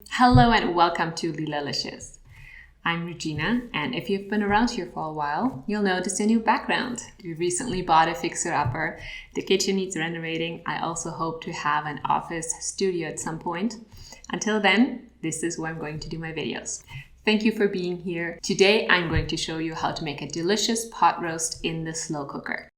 Hello and welcome to Leelalicious. I'm Regina, and if you've been around here for a while, you'll notice a new background. We recently bought a fixer-upper. The kitchen needs renovating. I also hope to have an office studio at some point. Until then, this is where I'm going to do my videos. Thank you for being here. Today, I'm going to show you how to make a delicious pot roast in the slow cooker.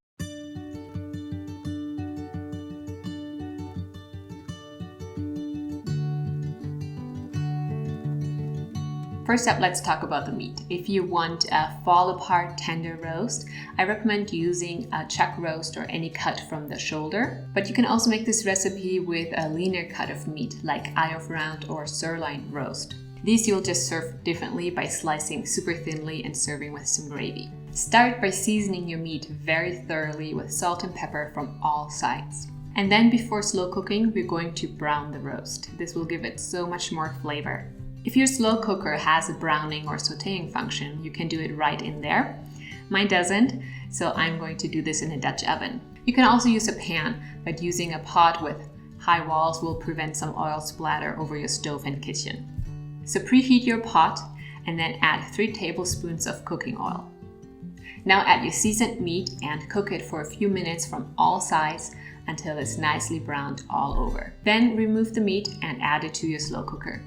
First up, let's talk about the meat. If you want a fall-apart tender roast, I recommend using a chuck roast or any cut from the shoulder. But you can also make this recipe with a leaner cut of meat, like eye of round or sirloin roast. These you'll just serve differently by slicing super thinly and serving with some gravy. Start by seasoning your meat very thoroughly with salt and pepper from all sides. And then before slow cooking, we're going to brown the roast. This will give it so much more flavor. If your slow cooker has a browning or sauteing function, you can do it right in there. Mine doesn't, so I'm going to do this in a Dutch oven. You can also use a pan, but using a pot with high walls will prevent some oil splatter over your stove and kitchen. So preheat your pot and then add 3 tablespoons of cooking oil. Now add your seasoned meat and cook it for a few minutes from all sides until it's nicely browned all over. Then remove the meat and add it to your slow cooker.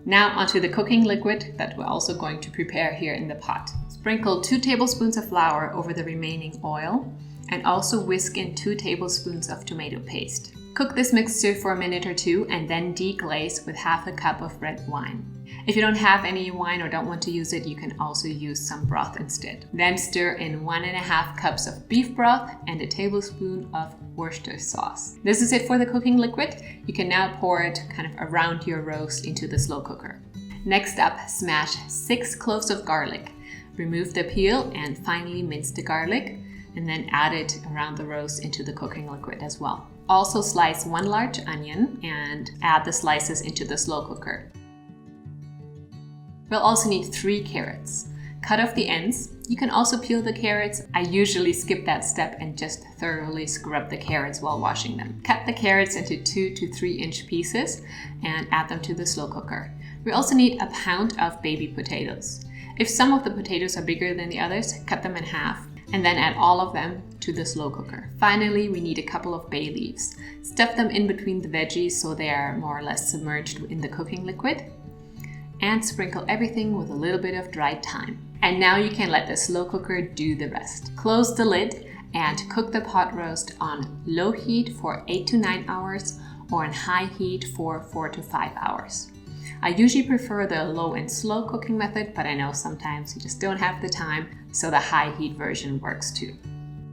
Now onto the cooking liquid that we're also going to prepare here in the pot. Sprinkle 2 tablespoons of flour over the remaining oil and also whisk in 2 tablespoons of tomato paste. Cook this mixture for a minute or two and then deglaze with half a cup of red wine. If you don't have any wine or don't want to use it, you can also use some broth instead. Then stir in 1.5 cups of beef broth and a tablespoon of Worcestershire sauce. This is it for the cooking liquid. You can now pour it kind of around your roast into the slow cooker. Next up, smash 6 cloves of garlic. Remove the peel and finely mince the garlic, and then add it around the roast into the cooking liquid as well. Also slice 1 large onion and add the slices into the slow cooker. We'll also need 3 carrots. Cut off the ends. You can also peel the carrots. I usually skip that step and just thoroughly scrub the carrots while washing them. Cut the carrots into 2 to 3 inch pieces and add them to the slow cooker. We also need a pound of baby potatoes. If some of the potatoes are bigger than the others, cut them in half and then add all of them to the slow cooker. Finally, we need a couple of bay leaves. Stuff them in between the veggies so they are more or less submerged in the cooking liquid. And sprinkle everything with a little bit of dried thyme. And now you can let the slow cooker do the rest. Close the lid and cook the pot roast on low heat for 8 to 9 hours or on high heat for 4 to 5 hours. I usually prefer the low and slow cooking method, but I know sometimes you just don't have the time, so the high heat version works too.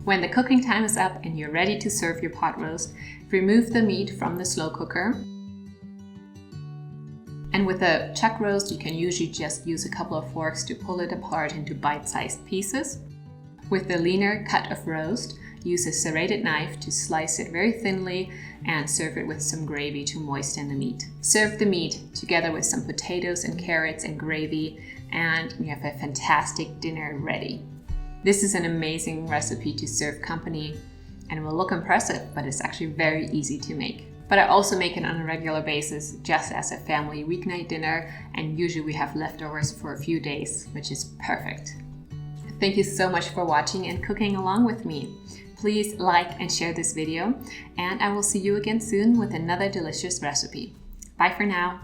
When the cooking time is up and you're ready to serve your pot roast, remove the meat from the slow cooker. And with a chuck roast, you can usually just use a couple of forks to pull it apart into bite-sized pieces. With the leaner cut of roast, use a serrated knife to slice it very thinly and serve it with some gravy to moisten the meat. Serve the meat together with some potatoes and carrots and gravy, and you have a fantastic dinner ready. This is an amazing recipe to serve company and will look impressive, but it's actually very easy to make. But I also make it on a regular basis just as a family weeknight dinner, and usually we have leftovers for a few days, which is perfect. Thank you so much for watching and cooking along with me. Please like and share this video, and I will see you again soon with another delicious recipe. Bye for now.